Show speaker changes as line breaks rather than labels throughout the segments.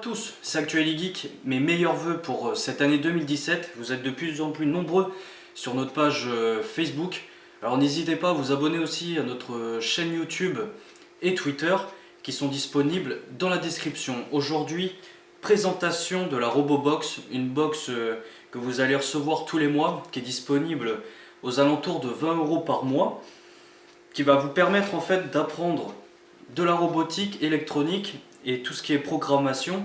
tous, c'est Actually Geek, mes meilleurs vœux pour cette année 2017. Vous êtes de plus en plus nombreux sur notre page Facebook. Alors n'hésitez pas à vous abonner aussi à notre chaîne YouTube et Twitter qui sont disponibles dans la description. Aujourd'hui, présentation de la RoboBox, une box que vous allez recevoir tous les mois, qui est disponible aux alentours de 20 € par mois, qui va vous permettre en fait d'apprendre de la robotique électronique et tout ce qui est programmation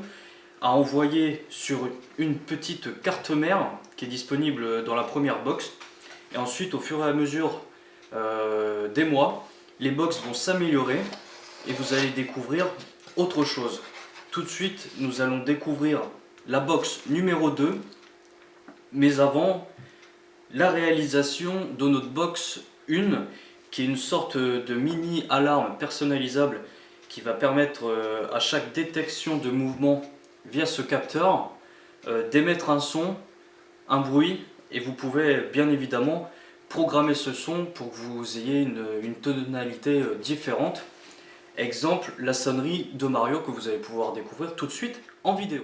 à envoyer sur une petite carte mère qui est disponible dans la première box. Et ensuite, au fur et à mesure des mois, les box vont s'améliorer et vous allez découvrir autre chose. Tout de suite, nous allons découvrir la box numéro 2, mais avant, la réalisation de notre box 1, qui est une sorte de mini alarme personnalisable qui va permettre à chaque détection de mouvement via ce capteur d'émettre un son, un bruit, et vous pouvez bien évidemment programmer ce son pour que vous ayez une tonalité différente. Exemple, la sonnerie de Mario que vous allez pouvoir découvrir tout de suite en vidéo.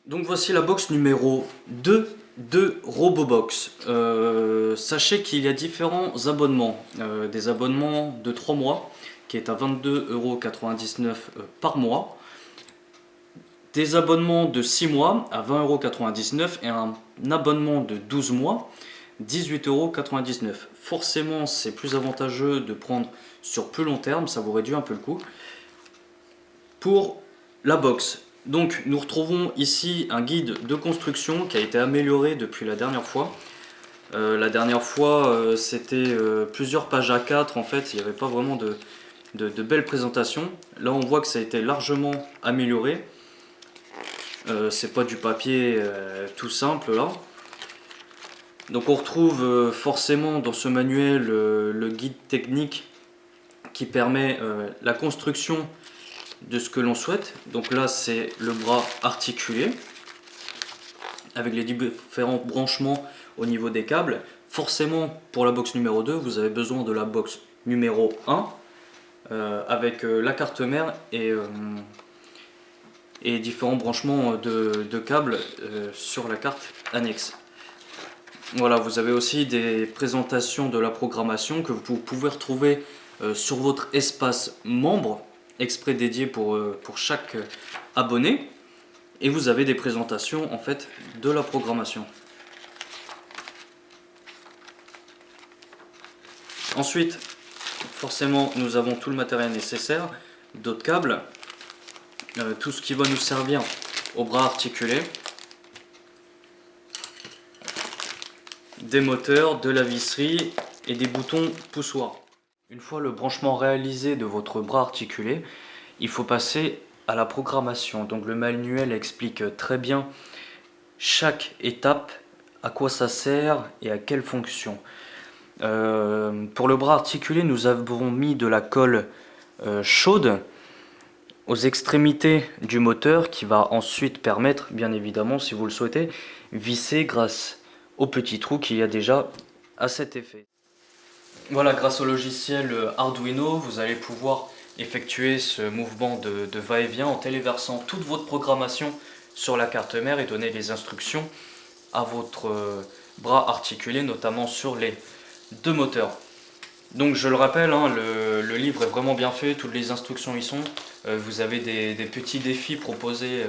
Donc voici la box numéro 2 de RoboBox. Sachez qu'il y a différents abonnements. Des abonnements de 3 mois qui est à 22,99 € par mois. Des abonnements de 6 mois à 20,99 € et un abonnement de 12 mois 18,99 €. Forcément c'est plus avantageux de prendre sur plus long terme, ça vous réduit un peu le coût. Pour la box, donc nous retrouvons ici un guide de construction qui a été amélioré depuis la dernière fois. La dernière fois c'était plusieurs pages A4 en fait, il n'y avait pas vraiment de belles présentations. Là on voit que ça a été largement amélioré. C'est pas du papier tout simple là. Donc on retrouve forcément dans ce manuel le guide technique qui permet la construction de ce que l'on souhaite. Donc là c'est le bras articulé avec les différents branchements au niveau des câbles. Forcément pour la box numéro 2 vous avez besoin de la box numéro 1 avec la carte mère et différents branchements de câbles sur la carte annexe. Voilà, vous avez aussi des présentations de la programmation que vous pouvez retrouver sur votre espace membre exprès dédié pour chaque abonné, et vous avez des présentations en fait de la programmation. Ensuite, forcément, nous avons tout le matériel nécessaire, d'autres câbles, tout ce qui va nous servir au bras articulé, des moteurs, de la visserie et des boutons poussoirs. Une fois le branchement réalisé de votre bras articulé, il faut passer à la programmation. Donc le manuel explique très bien chaque étape, à quoi ça sert et à quelle fonction. Pour le bras articulé, nous avons mis de la colle chaude aux extrémités du moteur qui va ensuite permettre, bien évidemment, si vous le souhaitez, visser grâce au petit trou qu'il y a déjà à cet effet. Voilà, grâce au logiciel Arduino, vous allez pouvoir effectuer ce mouvement de va-et-vient en téléversant toute votre programmation sur la carte mère et donner les instructions à votre bras articulé, notamment sur les deux moteurs. Donc je le rappelle, hein, le livre est vraiment bien fait, toutes les instructions y sont. Vous avez des petits défis proposés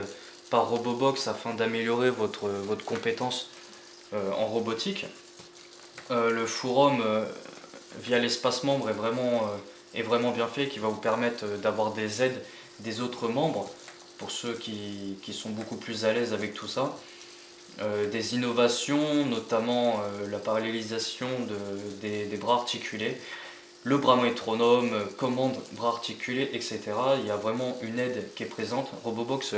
par RoboBox afin d'améliorer votre compétence en robotique. Le forum via l'espace membre est vraiment bien fait, qui va vous permettre d'avoir des aides des autres membres pour ceux qui sont beaucoup plus à l'aise avec tout ça. Des innovations, notamment la parallélisation des bras articulés, le bras métronome, commande bras articulés, etc. Il y a vraiment une aide qui est présente. RoboBox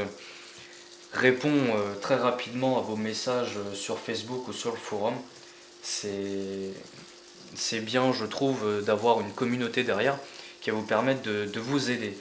répond très rapidement à vos messages sur Facebook ou sur le forum. C'est bien, je trouve, d'avoir une communauté derrière qui va vous permettre de vous aider.